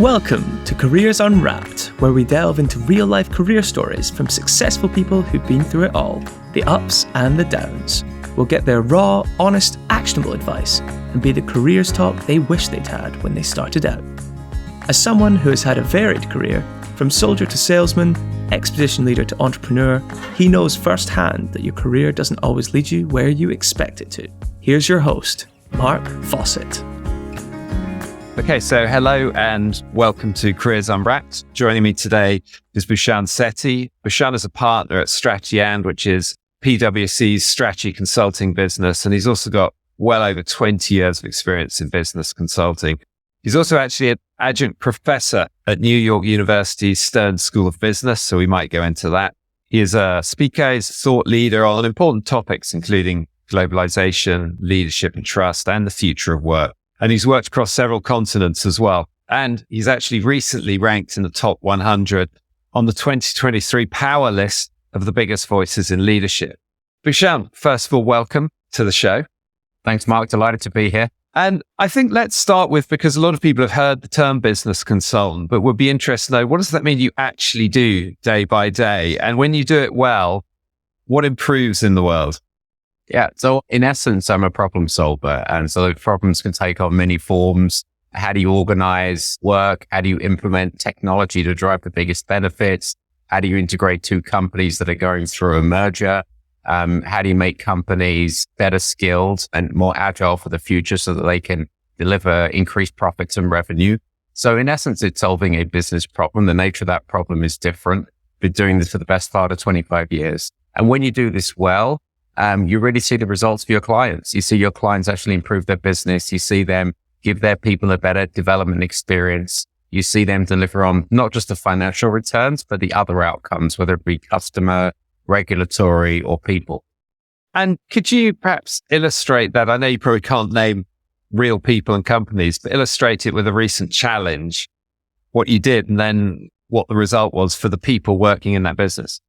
Welcome to Careers Unwrapped, where we delve into real-life career stories from successful people who've been through it all, the ups and the downs. We'll get their raw, honest, actionable advice and be the careers talk they wish they'd had when they started out. As someone who has had a varied career, from soldier to salesman, expedition leader to entrepreneur, he knows firsthand that your career doesn't always lead you where you expect it to. Here's your host, Mark Fawcett. Okay, so hello and welcome to Careers Unwrapped. Joining me today is Bhushan Sethi. Bhushan is a partner at Strategy & which is PwC's strategy consulting business, and he's also got well over 20 years of experience in business consulting. He's also actually an adjunct professor at New York University's Stern School of Business, so we might go into that. He is a speaker, he's a thought leader on important topics, including globalization, leadership and trust, and the future of work. And he's worked across several continents as well. And he's actually recently ranked in the top 100 on the 2023 Power list of the biggest voices in leadership. Bhushan, first of all, welcome to the show. Thanks, Mark. Delighted to be here. And I think let's start with, because a lot of people have heard the term business consultant, but would be interested to know, what does that mean you actually do day by day? And when you do it well, what improves in the world? Yeah. So in essence, I'm a problem solver. And so those problems can take on many forms. How do you organize work? How do you implement technology to drive the biggest benefits? How do you integrate two companies that are going through a merger? How do you make companies better skilled and more agile for the future so that they can deliver increased profits and revenue? So in essence, it's solving a business problem. The nature of that problem is different. Been doing this for the best part of 25 years. And when you do this well, you really see the results for your clients. You see your clients actually improve their business. You see them give their people a better development experience. You see them deliver on not just the financial returns, but the other outcomes, whether it be customer, regulatory, or people. And could you perhaps illustrate that? I know you probably can't name real people and companies, but illustrate it with a recent challenge, what you did, and then what the result was for the people working in that business.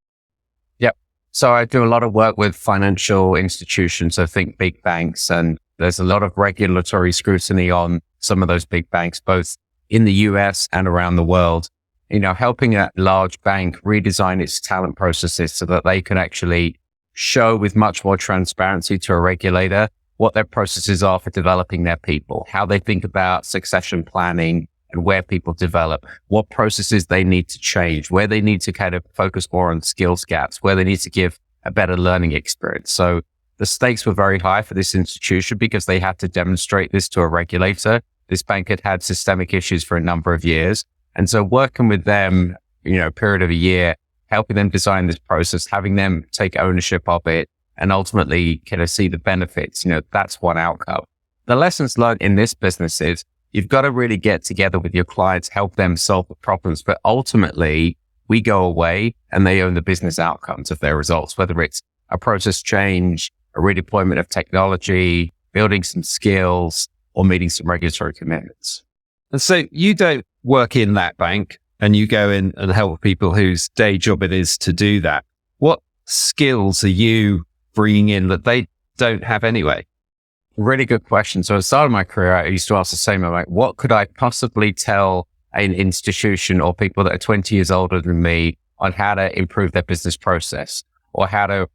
So I do a lot of work with financial institutions. So think big banks, and there's a lot of regulatory scrutiny on some of those big banks, both in the US and around the world. You know, helping a large bank redesign its talent processes so that they can actually show with much more transparency to a regulator what their processes are for developing their people, how they think about succession planning and where people develop, what processes they need to change, where they need to kind of focus more on skills gaps, where they need to give a better learning experience. So the stakes were very high for this institution because they had to demonstrate this to a regulator. This bank had had systemic issues for a number of years. And so working with them, a period of a year, helping them design this process, having them take ownership of it, and ultimately kind of see the benefits, that's one outcome. The lessons learned in this business is you've got to really get together with your clients, help them solve the problems. But ultimately, we go away and they own the business outcomes of their results, whether it's a process change, a redeployment of technology, building some skills, or meeting some regulatory commitments. And so you don't work in that bank and you go in and help people whose day job it is to do that. What skills are you bringing in that they don't have anyway? Really good question. So at the start of my career, I used to ask the same, I'm like, what could I possibly tell an institution or people that are 20 years older than me on how to improve their business process or how to,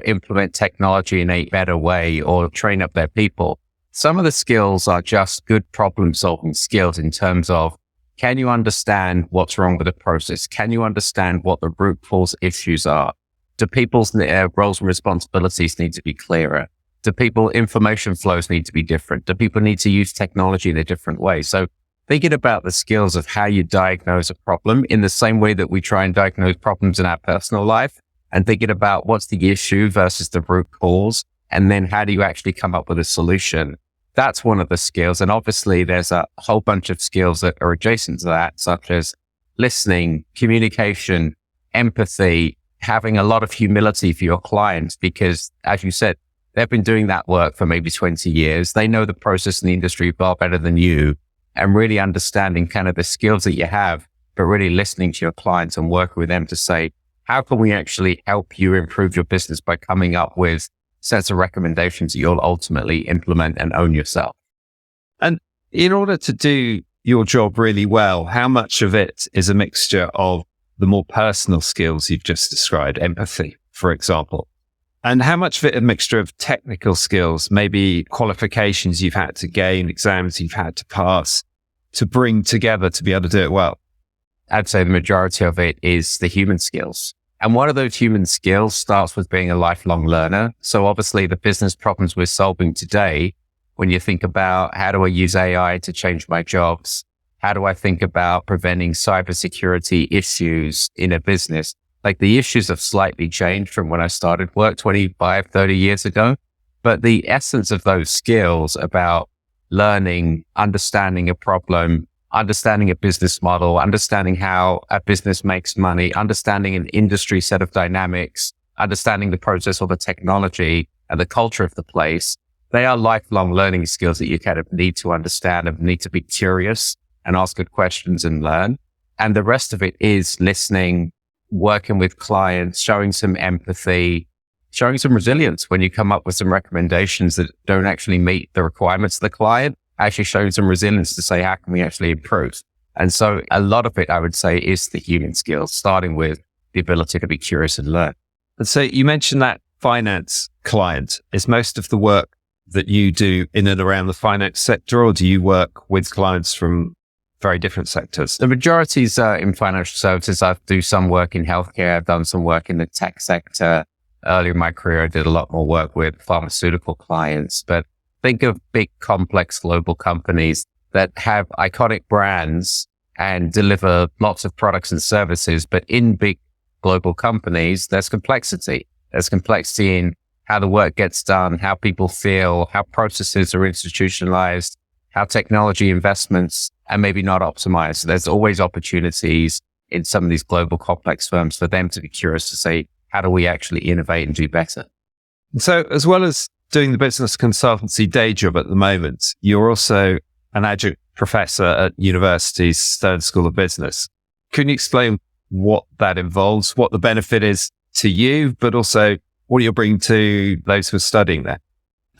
implement technology in a better way or train up their people? Some of the skills are just good problem solving skills in terms of, can you understand what's wrong with the process? Can you understand what the root cause issues are? Do people's roles and responsibilities need to be clearer? Do people information flows need to be different? Do people need to use technology in a different way? So thinking about the skills of how you diagnose a problem in the same way that we try and diagnose problems in our personal life, and thinking about what's the issue versus the root cause, and then how do you actually come up with a solution? That's one of the skills. And obviously there's a whole bunch of skills that are adjacent to that, such as listening, communication, empathy, having a lot of humility for your clients, because as you said, they've been doing that work for maybe 20 years. They know the process in the industry far better than you, and really understanding kind of the skills that you have, but really listening to your clients and working with them to say, how can we actually help you improve your business by coming up with sets of recommendations that you'll ultimately implement and own yourself? And in order to do your job really well, how much of it is a mixture of the more personal skills you've just described, empathy, for example, and how much of it a mixture of technical skills, maybe qualifications you've had to gain, exams you've had to pass to bring together to be able to do it well? I'd say the majority of it is the human skills. And one of those human skills starts with being a lifelong learner. So obviously the business problems we're solving today, when you think about how do I use AI to change my jobs? How do I think about preventing cybersecurity issues in a business? Like the issues have slightly changed from when I started work 25, 30 years ago. But the essence of those skills about learning, understanding a problem, understanding a business model, understanding how a business makes money, understanding an industry set of dynamics, understanding the process of the technology and the culture of the place, they are lifelong learning skills that you kind of need to understand and need to be curious and ask good questions and learn. And the rest of it is listening, working with clients, showing some empathy, showing some resilience when you come up with some recommendations that don't actually meet the requirements of the client, actually showing some resilience to say, how can we actually improve? And so a lot of it, I would say, is the human skills, starting with the ability to be curious and learn. And so you mentioned that finance client. Is most of the work that you do in and around the finance sector, or do you work with clients from very different sectors? The majority is in financial services. I do some work in healthcare. I've done some work in the tech sector. Earlier in my career, I did a lot more work with pharmaceutical clients. But think of big, complex global companies that have iconic brands and deliver lots of products and services. But in big global companies, there's complexity. There's complexity in how the work gets done, how people feel, how processes are institutionalized, how technology investments are maybe not optimized. So there's always opportunities in some of these global complex firms for them to be curious to say, how do we actually innovate and do better? So as well as doing the business consultancy day job at the moment, you're also an adjunct professor at university's Stern School of Business. Can you explain what that involves, what the benefit is to you, but also what you're bringing to those who are studying there?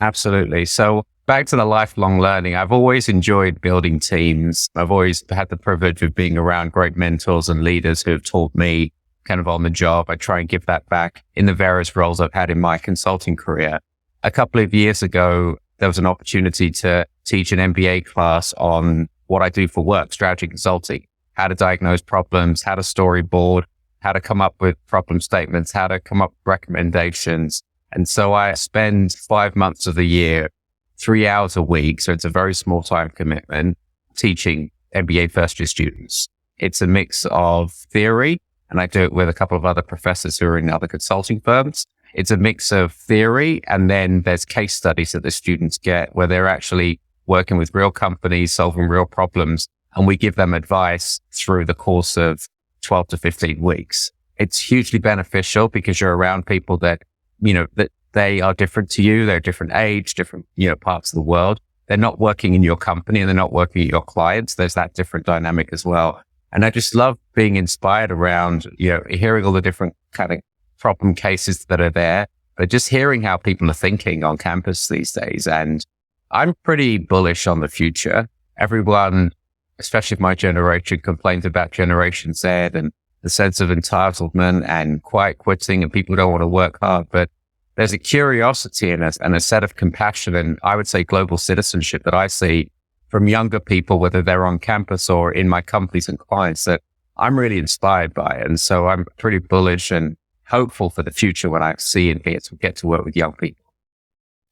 Absolutely. So back to the lifelong learning, I've always enjoyed building teams. I've always had the privilege of being around great mentors and leaders who have taught me kind of on the job. I try and give that back in the various roles I've had in my consulting career. A couple of years ago, there was an opportunity to teach an MBA class on what I do for work, strategy consulting, how to diagnose problems, how to storyboard, how to come up with problem statements, how to come up with recommendations. And so I spend 5 months of the year, 3 hours a week. So it's a very small time commitment teaching MBA first year students. It's a mix of theory, and I do it with a couple of other professors who are in other consulting firms. It's a mix of theory, and then there's case studies that the students get where they're actually working with real companies, solving real problems, and we give them advice through the course of 12 to 15 weeks. It's hugely beneficial because you're around people that, that they are different to you. They're different age, different, parts of the world. They're not working in your company and they're not working at your clients. There's that different dynamic as well. And I just love being inspired around, hearing all the different kind of problem cases that are there, but just hearing how people are thinking on campus these days. And I'm pretty bullish on the future. Everyone, especially my generation, complains about Generation Z and the sense of entitlement and quiet quitting and people don't want to work hard. But there's a curiosity and a set of compassion and I would say global citizenship that I see from younger people, whether they're on campus or in my companies and clients, that I'm really inspired by. And so I'm pretty bullish and hopeful for the future when I see and get to work with young people.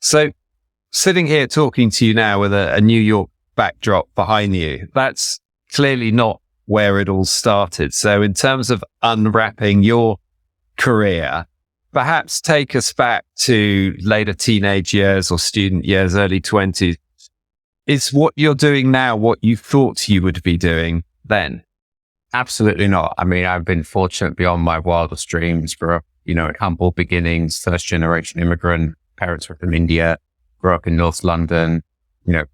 So sitting here talking to you now with a New York backdrop behind you, that's clearly not where it all started. So in terms of unwrapping your career, perhaps take us back to later teenage years or student years, early 20s. Is what you're doing now what you thought you would be doing then? Absolutely not. I mean, I've been fortunate beyond my wildest dreams. Grew up, in humble beginnings, first generation immigrant, parents were from India, grew up in North London,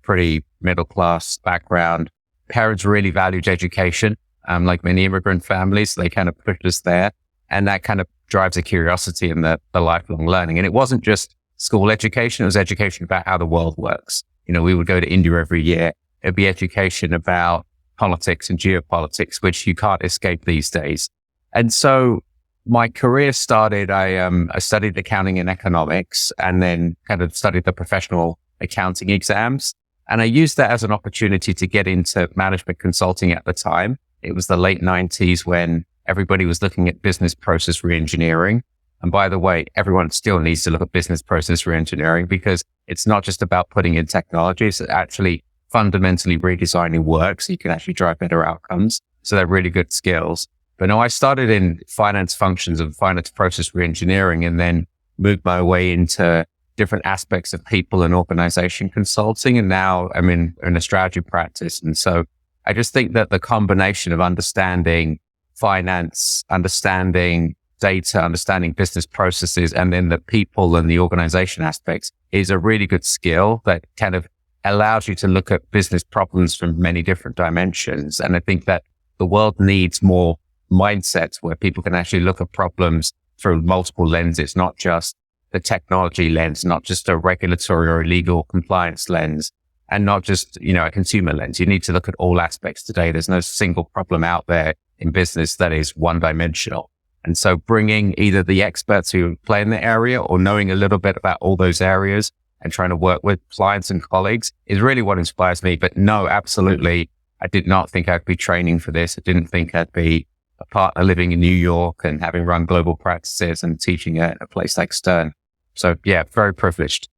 pretty middle class background. Parents really valued education. Like many immigrant families, they kind of pushed us there. And that kind of drives a curiosity in the lifelong learning. And it wasn't just school education. It was education about how the world works. We would go to India every year. It'd be education about politics and geopolitics, which you can't escape these days. And so my career started, I studied accounting and economics and then kind of studied the professional accounting exams. And I used that as an opportunity to get into management consulting at the time. It was the late 90s when everybody was looking at business process reengineering. And by the way, everyone still needs to look at business process reengineering because it's not just about putting in technology, it's actually fundamentally redesigning work so you can actually drive better outcomes. So they're really good skills. But no, I started in finance functions and finance process reengineering and then moved my way into different aspects of people and organization consulting. And now I'm in a strategy practice. And so I just think that the combination of understanding finance, understanding data, understanding business processes, and then the people and the organization aspects is a really good skill that kind of allows you to look at business problems from many different dimensions. And I think that the world needs more mindsets where people can actually look at problems through multiple lenses, not just the technology lens, not just a regulatory or legal compliance lens, and not just, a consumer lens. You need to look at all aspects today. There's no single problem out there in business that is one dimensional. And so bringing either the experts who play in the area or knowing a little bit about all those areas and trying to work with clients and colleagues is really what inspires me. But no, absolutely, I did not think I'd be training for this. I didn't think I'd be a partner living in New York and having run global practices and teaching at a place like Stern. So yeah, very privileged.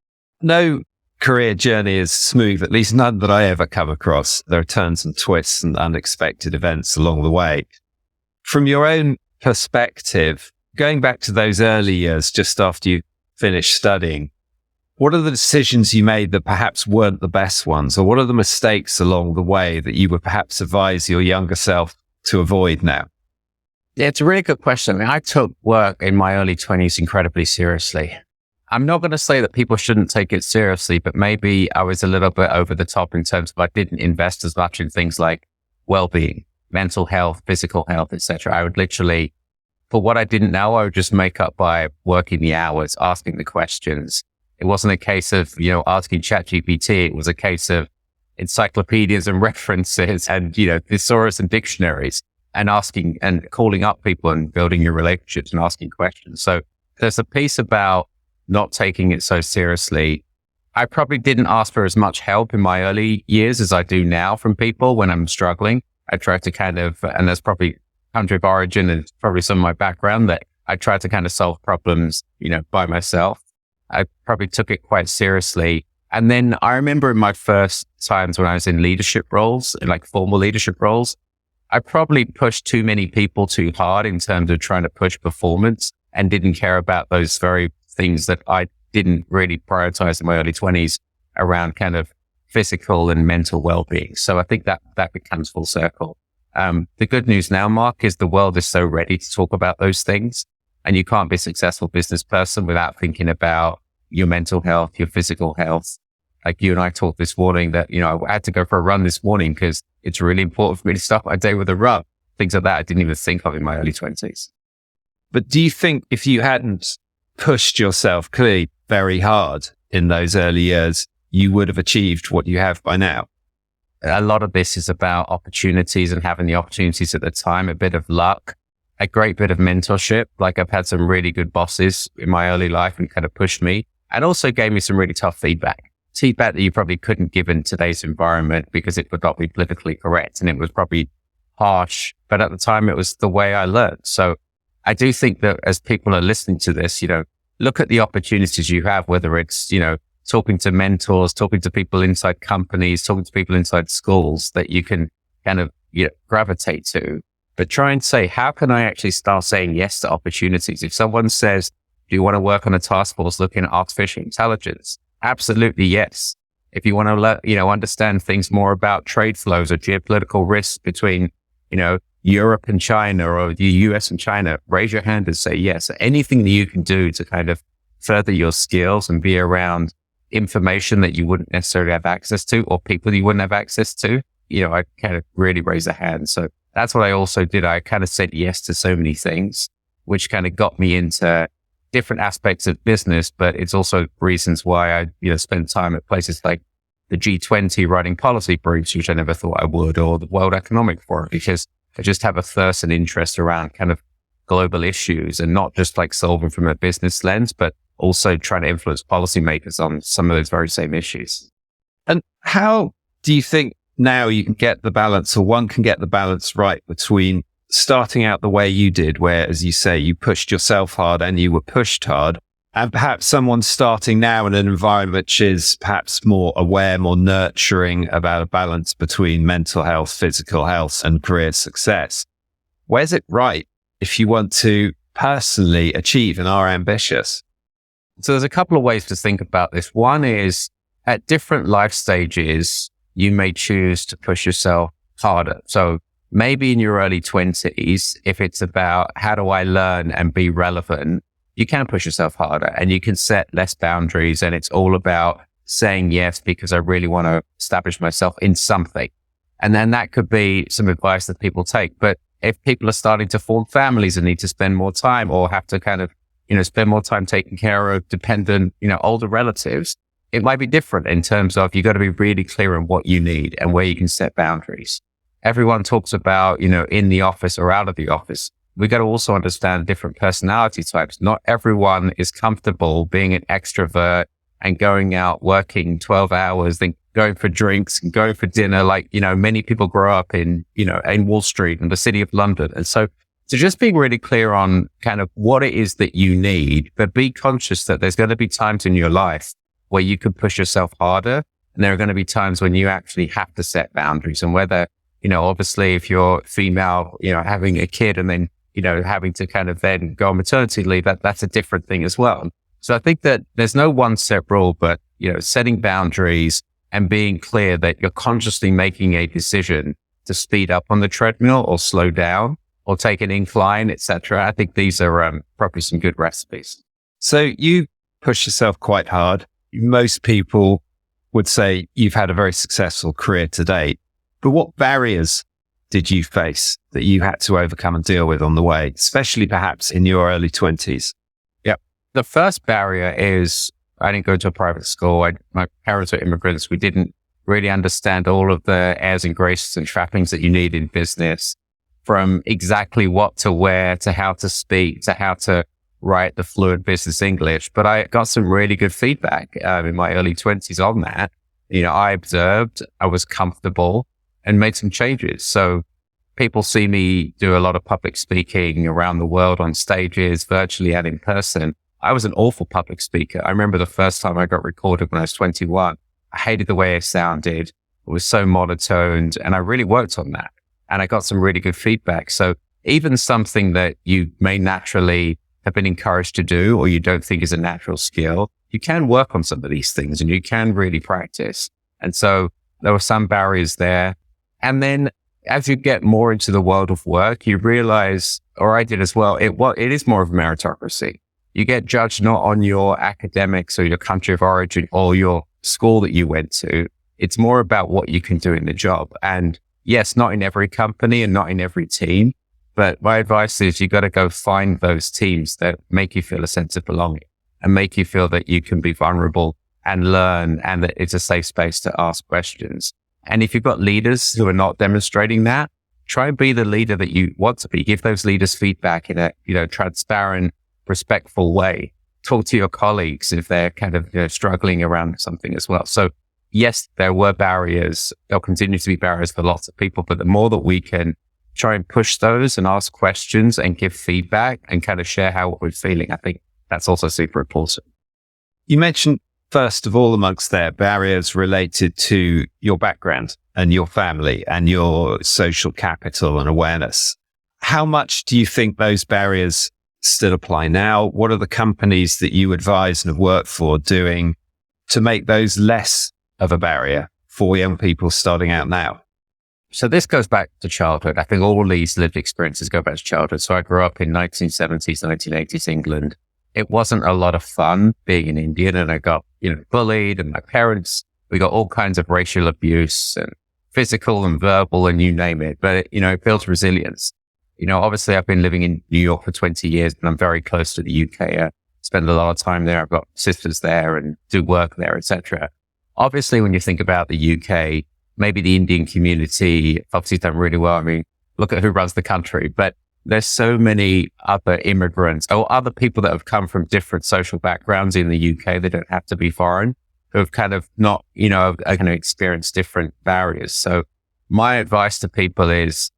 No career journey is smooth, at least none that I ever come across. There are turns and twists and unexpected events along the way. From your own perspective, going back to those early years, just after you finished studying, what are the decisions you made that perhaps weren't the best ones? Or what are the mistakes along the way that you would perhaps advise your younger self to avoid now? Yeah, it's a really good question. I took work in my early 20s incredibly seriously. I'm not going to say that people shouldn't take it seriously, but maybe I was a little bit over the top in terms of I didn't invest as much in things like well-being, mental health, physical health, etc. I would literally, for what I didn't know, I would just make up by working the hours, asking the questions. It wasn't a case of, asking ChatGPT. It was a case of encyclopedias and references and, thesaurus and dictionaries and asking and calling up people and building your relationships and asking questions. So there's a piece about not taking it so seriously. I probably didn't ask for as much help in my early years as I do now from people when I'm struggling. I try to and that's probably country of origin and probably some of my background that I try to kind of solve problems, by myself. I probably took it quite seriously. And then I remember in my first times when I was in leadership roles, in like formal leadership roles, I probably pushed too many people too hard in terms of trying to push performance and didn't care about those very things that I didn't really prioritize in my early 20s around kind of physical and mental well-being. So I think that becomes full circle. The good news now, Mark, is the world is so ready to talk about those things. And you can't be a successful business person without thinking about your mental health, your physical health. Like you and I talked this morning that, I had to go for a run this morning because it's really important for me to start my day with a run. Things like that I didn't even think of in my early 20s. But do you think if you hadn't pushed yourself clearly very hard in those early years, you would have achieved what you have by now? A lot of this is about opportunities and having the opportunities at the time, a bit of luck, a great bit of mentorship. Like I've had some really good bosses in my early life and kind of pushed me and also gave me some really tough feedback that you probably couldn't give in today's environment because it would not be politically correct and it was probably harsh. But at the time it was the way I learned. So I do think that as people are listening to this, look at the opportunities you have, whether it's, talking to mentors, talking to people inside companies, talking to people inside schools that you can kind of, gravitate to. But try and say, how can I actually start saying yes to opportunities? If someone says, do you want to work on a task force looking at artificial intelligence? Absolutely, yes. If you want to understand things more about trade flows or geopolitical risks between, Europe and China or the US and China, raise your hand and say yes. Anything that you can do to kind of further your skills and be around information that you wouldn't necessarily have access to or people you wouldn't have access to, I kind of really raise a hand. So that's what I also did. I kind of said yes to so many things, which kind of got me into different aspects of business, but it's also reasons why I, spend time at places like the G20 writing policy briefs, which I never thought I would, or the World Economic Forum, because I just have a thirst and interest around kind of global issues and not just like solving from a business lens, but also trying to influence policymakers on some of those very same issues. And how do you think now you can get the balance, or one can get the balance right between starting out the way you did, where, as you say, you pushed yourself hard and you were pushed hard, and perhaps someone starting now in an environment which is perhaps more aware, more nurturing about a balance between mental health, physical health, and career success? Where's it right if you want to personally achieve and are ambitious? So there's a couple of ways to think about this. One is at different life stages, you may choose to push yourself harder. So maybe in your early 20s, if it's about how do I learn and be relevant, you can push yourself harder and you can set less boundaries. And it's all about saying yes because I really want to establish myself in something. And then that could be some advice that people take. But if people are starting to form families and need to spend more time, or have to kind of, spend more time taking care of dependent, older relatives, it might be different in terms of you got to be really clear on what you need and where you can set boundaries. Everyone talks about, in the office or out of the office. We got to also understand different personality types. Not everyone is comfortable being an extrovert and going out working 12 hours, then going for drinks and going for dinner. Like, many people grow up in Wall Street and the city of London. And so just being really clear on kind of what it is that you need, but be conscious that there's going to be times in your life where you can push yourself harder. And there are going to be times when you actually have to set boundaries, and whether, obviously if you're female, having a kid and then, having to kind of then go on maternity leave, that's a different thing as well. So I think that there's no one set rule, but, setting boundaries and being clear that you're consciously making a decision to speed up on the treadmill or slow down or take an incline, etc. I think these are probably some good recipes. So you push yourself quite hard. Most people would say you've had a very successful career to date, but what barriers did you face that you had to overcome and deal with on the way, especially perhaps in your early 20s? Yeah. The first barrier is I didn't go to a private school. My parents were immigrants. We didn't really understand all of the airs and graces and trappings that you need in business, from exactly what to wear to how to speak to how to write the fluent business English. But I got some really good feedback in my early 20s on that. I observed, I was comfortable and made some changes. So people see me do a lot of public speaking around the world on stages, virtually and in person. I was an awful public speaker. I remember the first time I got recorded when I was 21. I hated the way I sounded. It was so monotoned, and I really worked on that. And I got some really good feedback. So even something that you may naturally have been encouraged to do, or you don't think is a natural skill, you can work on some of these things and you can really practice. And so there were some barriers there. And then as you get more into the world of work, you realize, or I did as well, it is more of a meritocracy. You get judged not on your academics or your country of origin or your school that you went to. It's more about what you can do in the job. And yes, not in every company and not in every team, but my advice is you got to go find those teams that make you feel a sense of belonging and make you feel that you can be vulnerable and learn, and that it's a safe space to ask questions. And if you've got leaders who are not demonstrating that, try and be the leader that you want to be. Give those leaders feedback in a transparent, respectful way. Talk to your colleagues if they're kind of struggling around something as well. So yes, there were barriers. There'll continue to be barriers for lots of people, but the more that we can try and push those and ask questions and give feedback and kind of share how we're feeling, I think that's also super important. You mentioned, first of all, amongst their barriers related to your background and your family and your social capital and awareness. How much do you think those barriers still apply now? What are the companies that you advise and have worked for doing to make those less of a barrier for young people starting out now? So this goes back to childhood. I think all these lived experiences go back to childhood. So I grew up in 1970s, 1980s England. It wasn't a lot of fun being an Indian, and I got, bullied, and my parents, we got all kinds of racial abuse and physical and verbal and you name it. But, it builds resilience. Obviously I've been living in New York for 20 years, but I'm very close to the UK. I spend a lot of time there. I've got sisters there and do work there, etc. Obviously, when you think about the UK, maybe the Indian community obviously done really well. I mean, look at who runs the country, but there's so many other immigrants or other people that have come from different social backgrounds in the UK. They don't have to be foreign, who have kind of not, are going to experience different barriers. So my advice to people is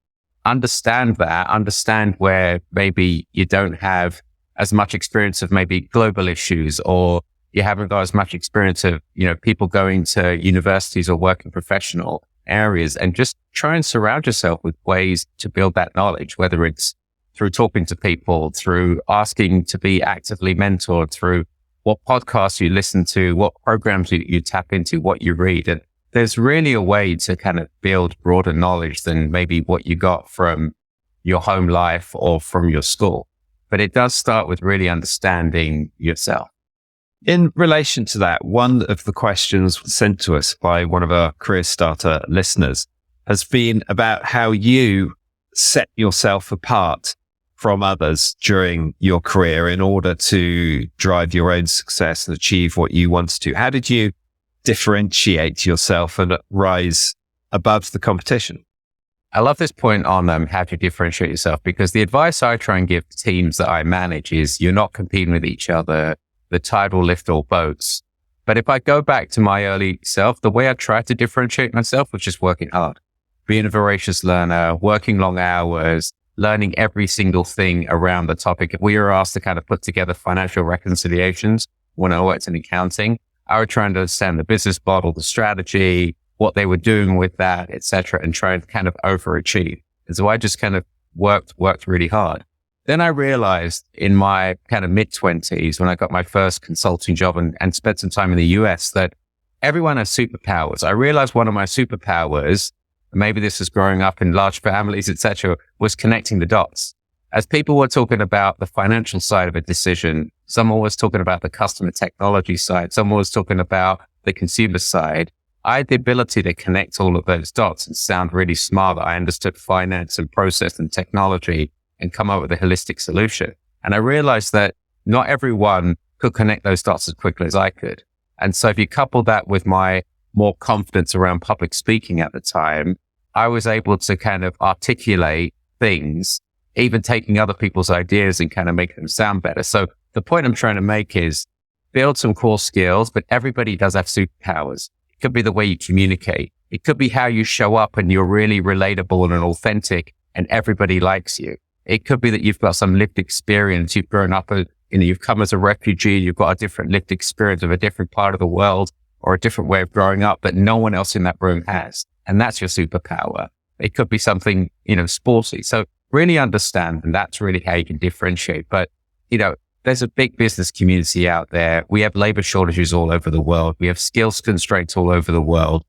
understand where maybe you don't have as much experience of maybe global issues, or you haven't got as much experience of, people going to universities or working professional areas, and just try and surround yourself with ways to build that knowledge, whether it's through talking to people, through asking to be actively mentored, through what podcasts you listen to, what programs you tap into, what you read. And there's really a way to kind of build broader knowledge than maybe what you got from your home life or from your school. But it does start with really understanding yourself. In relation to that, one of the questions sent to us by one of our Career Starter listeners has been about how you set yourself apart from others during your career in order to drive your own success and achieve what you want to. How did you differentiate yourself and rise above the competition? I love this point on how to differentiate yourself, because the advice I try and give to teams that I manage is you're not competing with each other. The tide will lift all boats. But if I go back to my early self, the way I tried to differentiate myself was just working hard, being a voracious learner, working long hours, learning every single thing around the topic. If we were asked to kind of put together financial reconciliations when I worked in accounting, I would try and understand the business model, the strategy, what they were doing with that, et cetera, and try and kind of overachieve. And so I just kind of worked really hard. Then I realized in my kind of mid-20s, when I got my first consulting job and spent some time in the US, that everyone has superpowers. I realized one of my superpowers, maybe this is growing up in large families, et cetera, was connecting the dots. As people were talking about the financial side of a decision, someone was talking about the customer technology side, someone was talking about the consumer side. I had the ability to connect all of those dots and sound really smart. I understood finance and process and technology and come up with a holistic solution. And I realized that not everyone could connect those dots as quickly as I could. And so if you couple that with my more confidence around public speaking at the time, I was able to kind of articulate things, even taking other people's ideas and kind of make them sound better. So the point I'm trying to make is build some core skills, but everybody does have superpowers. It could be the way you communicate. It could be how you show up and you're really relatable and authentic and everybody likes you. It could be that you've got some lived experience. You've grown up, you've come as a refugee. You've got a different lived experience of a different part of the world or a different way of growing up that no one else in that room has. And that's your superpower. It could be something, sporty. So really understand, and that's really how you can differentiate. But, there's a big business community out there. We have labor shortages all over the world. We have skills constraints all over the world.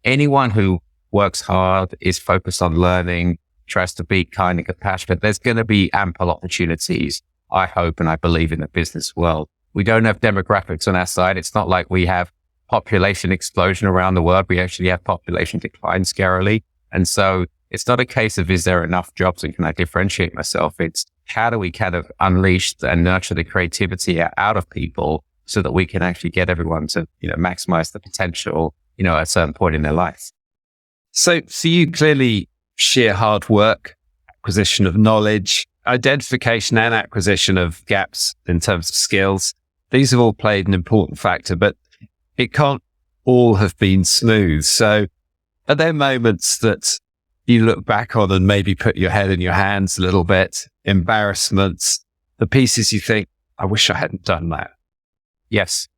Anyone who works hard, is focused on learning, tries to be kind and compassionate, there's going to be ample opportunities, I hope, and I believe, in the business world. We don't have demographics on our side. It's not like we have population explosion around the world. We actually have population decline scarily. And so it's not a case of, is there enough jobs and can I differentiate myself? It's how do we kind of unleash and nurture the creativity out of people so that we can actually get everyone to, maximize the potential, at a certain point in their life. So you clearly sheer hard work, acquisition of knowledge, identification and acquisition of gaps in terms of skills. These have all played an important factor, but it can't all have been smooth. So are there moments that you look back on and maybe put your head in your hands a little bit, embarrassments, the pieces you think, I wish I hadn't done that? Yes.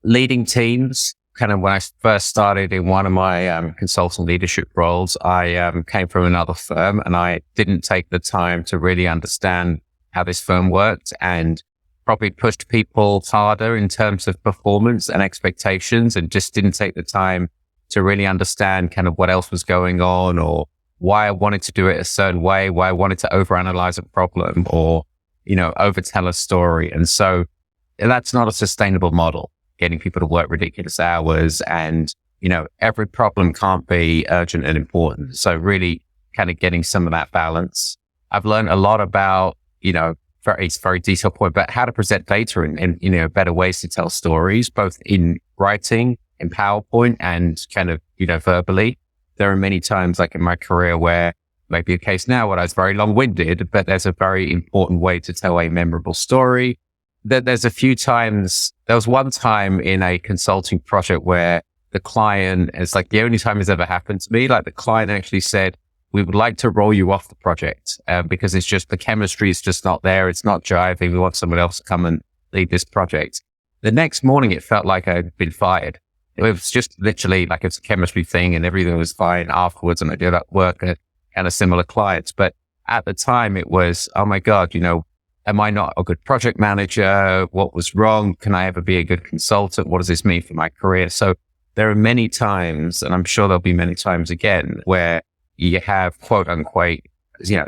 Leading teams, kind of when I first started in one of my consultant leadership roles, I came from another firm and I didn't take the time to really understand how this firm worked and probably pushed people harder in terms of performance and expectations and just didn't take the time to really understand kind of what else was going on or why I wanted to do it a certain way, why I wanted to overanalyze a problem or, overtell a story. And so that's not a sustainable model, getting people to work ridiculous hours and, every problem can't be urgent and important. So really kind of getting some of that balance. I've learned a lot about, very detailed point, but how to present data in better ways to tell stories, both in writing in PowerPoint and kind of, verbally. There are many times like in my career where maybe a case now where I was very long-winded, but there's a very important way to tell a memorable story. There's a few times, there was one time in a consulting project where the client, it's like the only time it's ever happened to me, like the client actually said, we would like to roll you off the project because it's just the chemistry is just not there. It's not jiving. We want someone else to come and lead this project. The next morning, it felt like I'd been fired. It was just literally like it's a chemistry thing and everything was fine afterwards. And I did that work at kind of similar clients. But at the time it was, oh my God, am I not a good project manager? What was wrong? Can I ever be a good consultant? What does this mean for my career? So there are many times, and I'm sure there'll be many times again, where you have quote unquote,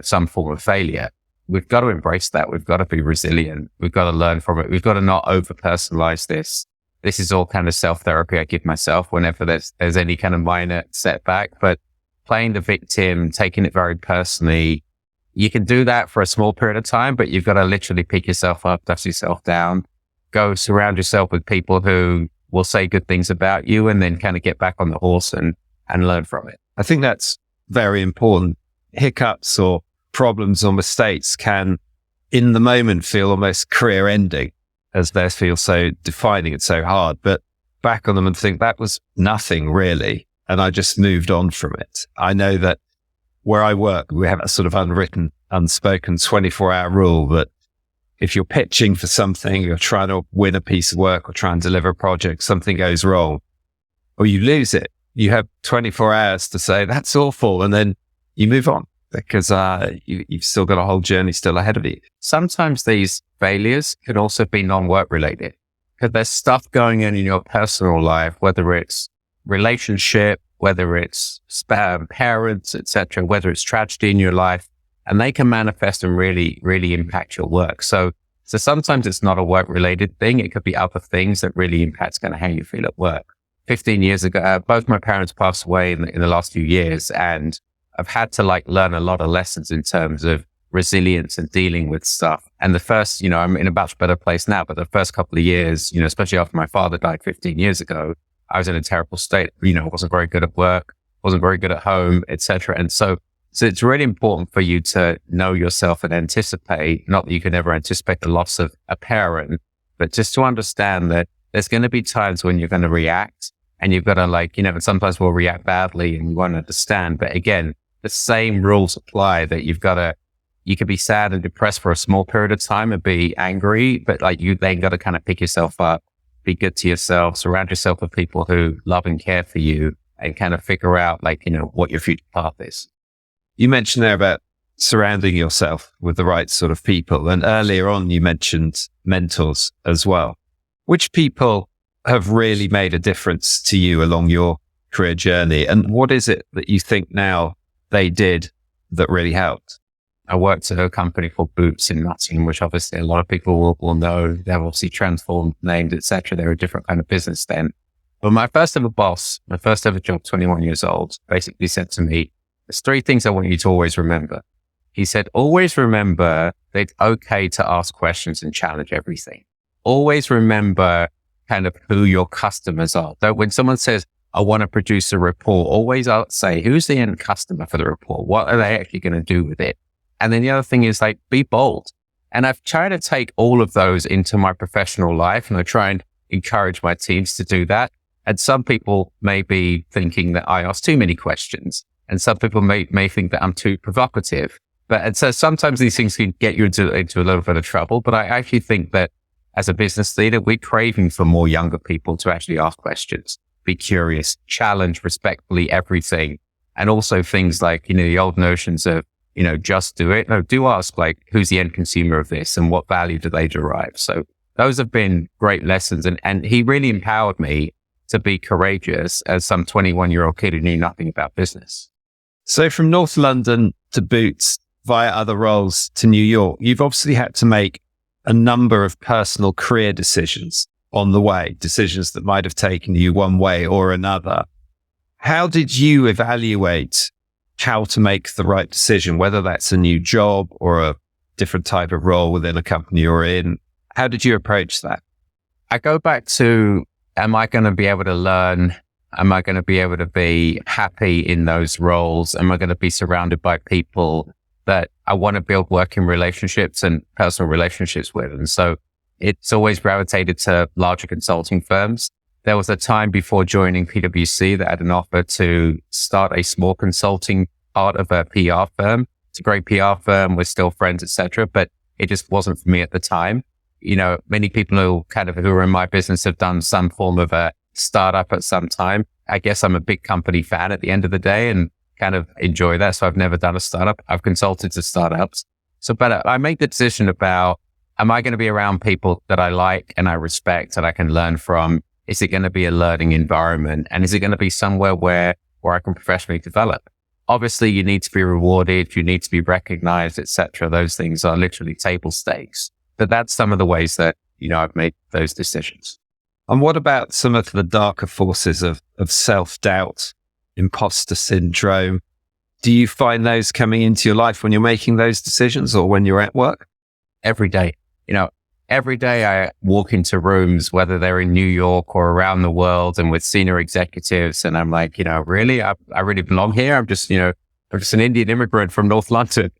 some form of failure. We've got to embrace that. We've got to be resilient. We've got to learn from it. We've got to not over personalize this. This is all kind of self-therapy I give myself whenever there's any kind of minor setback, but playing the victim, taking it very personally, you can do that for a small period of time, but you've got to literally pick yourself up, dust yourself down, go surround yourself with people who will say good things about you and then kind of get back on the horse and learn from it. I think that's very important. Hiccups or problems or mistakes can, in the moment, feel almost career ending as they feel so defining and so hard, but back on them and think that was nothing really. And I just moved on from it. I know that where I work, we have a sort of unwritten, unspoken 24-hour rule that if you're pitching for something, you're trying to win a piece of work or try and deliver a project, something goes wrong or you lose it, you have 24 hours to say that's awful. And then you move on because you've still got a whole journey still ahead of you. Sometimes these failures can also be non-work related because there's stuff going on in your personal life, whether it's relationship, whether it's parents, etc., whether it's tragedy in your life, and they can manifest and really, really impact your work. So sometimes it's not a work related thing. It could be other things that really impacts kind of how you feel at work. 15 years ago, both my parents passed away in the last few years, and I've had to learn a lot of lessons in terms of resilience and dealing with stuff. And the first, I'm in a much better place now, but the first couple of years, especially after my father died 15 years ago, I was in a terrible state. Wasn't very good at work, wasn't very good at home, etc. And so it's really important for you to know yourself and anticipate, not that you can never anticipate the loss of a parent, but just to understand that there's going to be times when you're going to react and you've got to and sometimes we'll react badly and you won't understand. But again, the same rules apply that you can be sad and depressed for a small period of time and be angry, but you then got to kind of pick yourself up, be good to yourself, surround yourself with people who love and care for you and kind of figure out what your future path is. You mentioned there about surrounding yourself with the right sort of people. And earlier on, you mentioned mentors as well. Which people have really made a difference to you along your career journey? And what is it that you think now they did that really helped? I worked at a company called Boots in Nottingham, which obviously a lot of people will know. They've obviously transformed, named, etc. They're a different kind of business then. But my first ever boss, my first ever job, 21 years old, basically said to me, there's 3 things I want you to always remember. He said, always remember that it's okay to ask questions and challenge everything. Always remember kind of who your customers are. So when someone says, I want to produce a report, always say, who's the end customer for the report? What are they actually going to do with it? And then the other thing is be bold. And I've tried to take all of those into my professional life, and I try and encourage my teams to do that. And some people may be thinking that I ask too many questions, and some people may think that I'm too provocative. And so sometimes these things can get you into a little bit of trouble. But I actually think that as a business leader, we're craving for more younger people to actually ask questions, be curious, challenge respectfully everything. And also things like, the old notions of, just do it. No, do ask who's the end consumer of this and what value do they derive? So those have been great lessons. And he really empowered me to be courageous as some 21-year-old kid who knew nothing about business. So from North London to Boots via other roles to New York, you've obviously had to make a number of personal career decisions on the way, decisions that might have taken you one way or another. How did you evaluate how to make the right decision, whether that's a new job or a different type of role within a company you're in? How did you approach that? I go back to am I going to be able to learn? Am I going to be able to be happy in those roles? Am I going to be surrounded by people that I want to build working relationships and personal relationships with? And so it's always gravitated to larger consulting firms. There was a time before joining PwC that I had an offer to start a small consulting part of a PR firm. It's a great PR firm. We're still friends, etc. But it just wasn't for me at the time. Many people who are in my business have done some form of a startup at some time. I guess I'm a big company fan at the end of the day and kind of enjoy that. So I've never done a startup. I've consulted to startups. But I make the decision about, am I going to be around people that I like and I respect and I can learn from? Is it going to be a learning environment? And is it going to be somewhere where I can professionally develop? Obviously, you need to be rewarded, you need to be recognized, etc. Those things are literally table stakes. But that's some of the ways that, I've made those decisions. And what about some of the darker forces of self-doubt, imposter syndrome? Do you find those coming into your life when you're making those decisions or when you're at work? Every day. Every day I walk into rooms, whether they're in New York or around the world and with senior executives. And I'm like, really, I really belong here. I'm just an Indian immigrant from North London.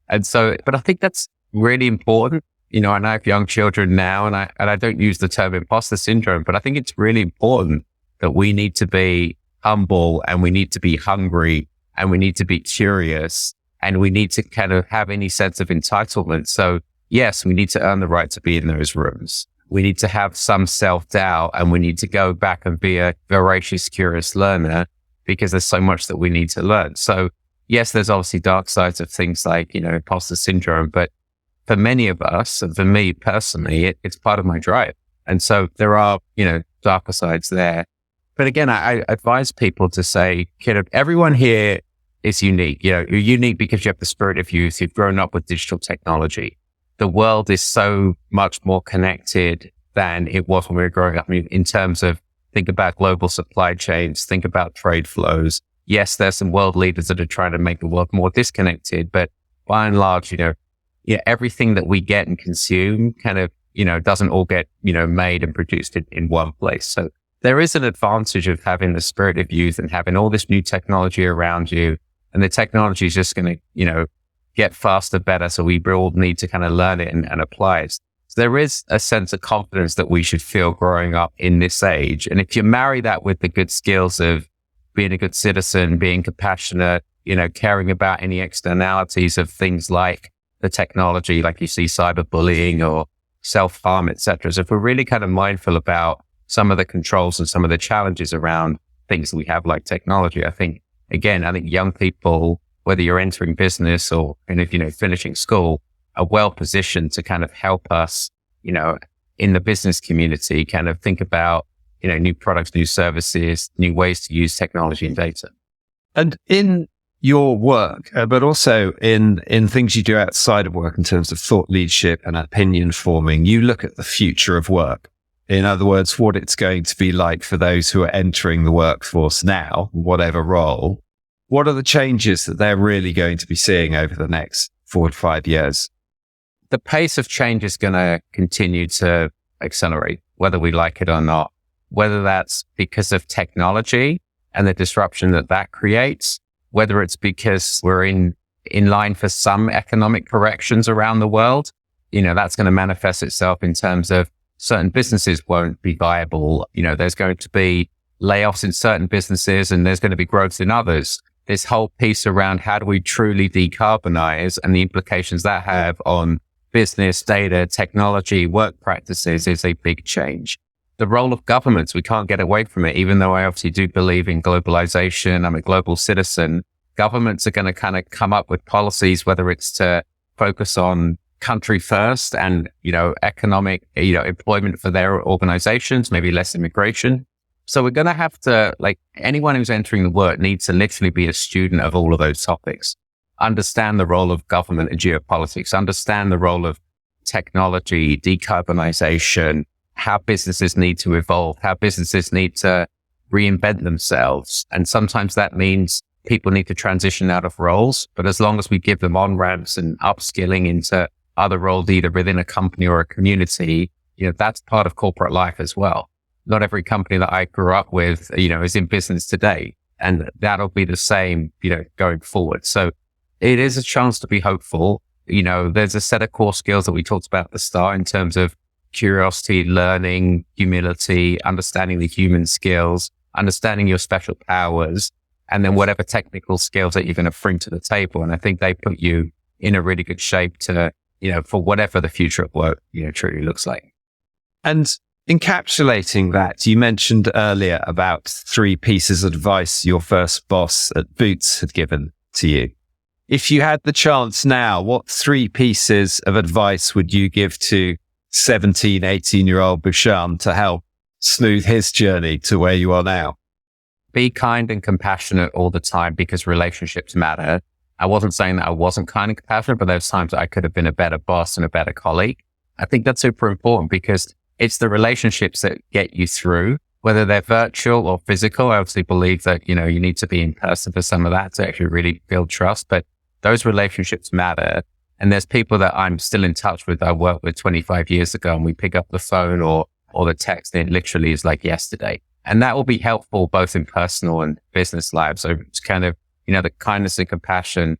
And so, but I think that's really important. And I have young children now and I don't use the term imposter syndrome, but I think it's really important that we need to be humble and we need to be hungry and we need to be curious and we need to kind of have any sense of entitlement. So yes, we need to earn the right to be in those rooms. We need to have some self-doubt and we need to go back and be a voracious, curious learner because there's so much that we need to learn. So yes, there's obviously dark sides of things like, imposter syndrome, but for many of us, and for me personally, it's part of my drive. And so there are, darker sides there. But again, I advise people to say, everyone here is unique. You're unique because you have the spirit of youth. You've grown up with digital technology. The world is so much more connected than it was when we were growing up. I mean, in terms of think about global supply chains, think about trade flows. Yes, there's some world leaders that are trying to make the world more disconnected, but by and large, everything that we get and consume kind of, doesn't all get, made and produced in one place. So there is an advantage of having the spirit of youth and having all this new technology around you. And the technology is just going to, get faster, better. So we all need to kind of learn it and apply it. So there is a sense of confidence that we should feel growing up in this age. And if you marry that with the good skills of being a good citizen, being compassionate, caring about any externalities of things like the technology, like you see cyberbullying or self-harm, etc. So if we're really kind of mindful about some of the controls and some of the challenges around things that we have like technology, I think young people, whether you're entering business or finishing school, are well positioned to kind of help us, in the business community, kind of think about, new products, new services, new ways to use technology and data. And in your work, but also in things you do outside of work in terms of thought leadership and opinion forming, you look at the future of work. In other words, what it's going to be like for those who are entering the workforce now, whatever role. What are the changes that they're really going to be seeing over the next 4 to 5 years? The pace of change is going to continue to accelerate, whether we like it or not, whether that's because of technology and the disruption that creates, whether it's because we're in line for some economic corrections around the world. That's going to manifest itself in terms of certain businesses won't be viable. There's going to be layoffs in certain businesses and there's going to be growth in others. This whole piece around how do we truly decarbonize and the implications that have on business, data, technology, work practices is a big change. The role of governments, we can't get away from it, even though I obviously do believe in globalization. I'm a global citizen. Governments are going to kind of come up with policies, whether it's to focus on country first and, economic, employment for their organizations, maybe less immigration. So we're going to have to, anyone who's entering the work needs to literally be a student of all of those topics, understand the role of government and geopolitics, understand the role of technology, decarbonization, how businesses need to evolve, how businesses need to reinvent themselves. And sometimes that means people need to transition out of roles, but as long as we give them on-ramps and upskilling into other roles, either within a company or a community, that's part of corporate life as well. not every company that I grew up with, is in business today. And that'll be the same, going forward. So it is a chance to be hopeful. There's a set of core skills that we talked about at the start in terms of curiosity, learning, humility, understanding the human skills, understanding your special powers, and then whatever technical skills that you're going to bring to the table. And I think they put you in a really good shape to, for whatever the future of work, truly looks like. And encapsulating that, you mentioned earlier about 3 pieces of advice your first boss at Boots had given to you. If you had the chance now, what 3 pieces of advice would you give to 17, 18-year-old Bhushan to help smooth his journey to where you are now? Be kind and compassionate all the time because relationships matter. I wasn't saying that I wasn't kind and compassionate, but there's times that I could have been a better boss and a better colleague. I think that's super important because it's the relationships that get you through, whether they're virtual or physical. I obviously believe that, you need to be in person for some of that to actually really build trust, but those relationships matter. And there's people that I'm still in touch with, I worked with 25 years ago, and we pick up the phone or the text, and it literally is like yesterday. And that will be helpful both in personal and business lives. So it's kind of, the kindness and compassion.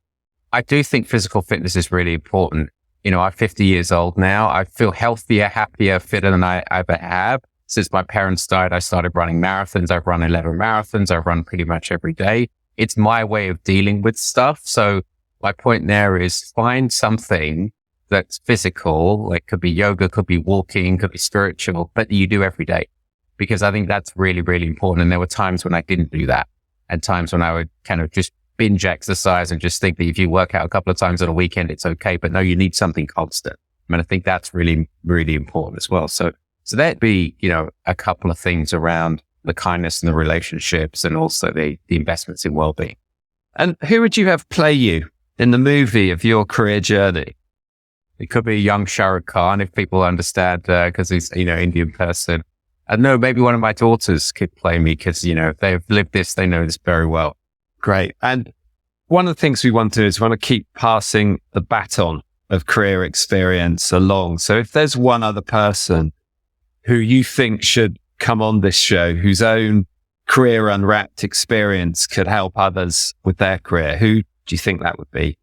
I do think physical fitness is really important. I'm 50 years old now. I feel healthier, happier, fitter than I ever have. Since my parents died, I started running marathons. I've run 11 marathons. I've run pretty much every day. It's my way of dealing with stuff. So my point there is find something that's physical, like could be yoga, could be walking, could be spiritual, but you do every day. Because I think that's really, really important. And there were times when I didn't do that, and times when I would kind of just binge exercise and just think that if you work out a couple of times on a weekend, it's okay. But no, you need something constant. I think that's really, really important as well. So that'd be, a couple of things around the kindness and the relationships and also the investments in wellbeing. And who would you have play you in the movie of your career journey? It could be a young Shah Rukh Khan, if people understand, because he's, Indian person. I don't know, maybe one of my daughters could play me because, they've lived this, they know this very well. Great. And one of the things we want to do is we want to keep passing the baton of career experience along. So if there's one other person who you think should come on this show, whose own Career Unwrapped experience could help others with their career, who do you think that would be?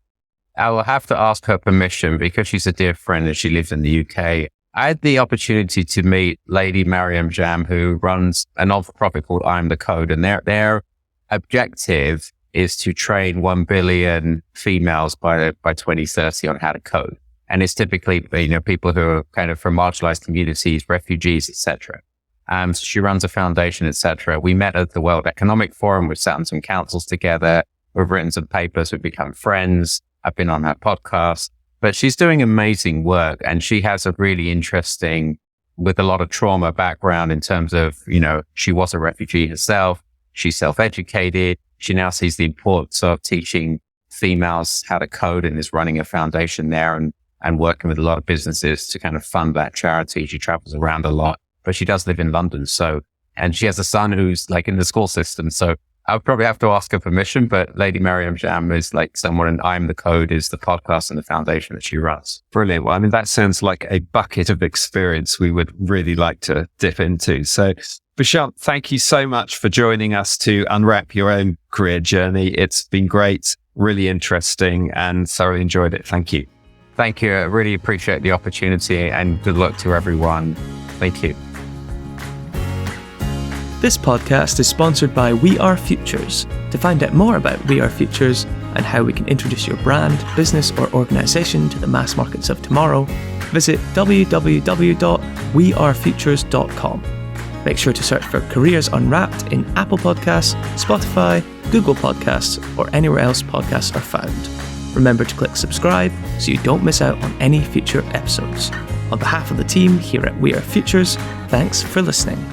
I will have to ask her permission because she's a dear friend and she lives in the UK. I had the opportunity to meet Lady Mariam Jam, who runs a non-for-profit called I'm the Code, and their objective is to train 1 billion females by 2030 on how to code. And it's typically, people who are kind of from marginalized communities, refugees, etc. So she runs a foundation, etc. We met at the World Economic Forum. We've sat on some councils together. We've written some papers. We've become friends. I've been on her podcast. But she's doing amazing work, and she has a really interesting, with a lot of trauma background in terms of, she was a refugee herself. She's self-educated. She now sees the importance of teaching females how to code and is running a foundation there and working with a lot of businesses to kind of fund that charity. She travels around a lot, but she does live in London. And she has a son who's like in the school system. So I would probably have to ask her permission, but Lady Mariam Jam is like someone, and I'm the Code is the podcast and the foundation that she runs. Brilliant. Well, that sounds like a bucket of experience we would really like to dip into. So Bhushan, thank you so much for joining us to unwrap your own career journey. It's been great, really interesting, and thoroughly enjoyed it. Thank you. Thank you. I really appreciate the opportunity, and good luck to everyone. Thank you. This podcast is sponsored by We Are Futures. To find out more about We Are Futures and how we can introduce your brand, business, or organisation to the mass markets of tomorrow, visit www.wearefutures.com. Make sure to search for Careers Unwrapped in Apple Podcasts, Spotify, Google Podcasts, or anywhere else podcasts are found. Remember to click subscribe so you don't miss out on any future episodes. On behalf of the team here at We Are Futures, thanks for listening.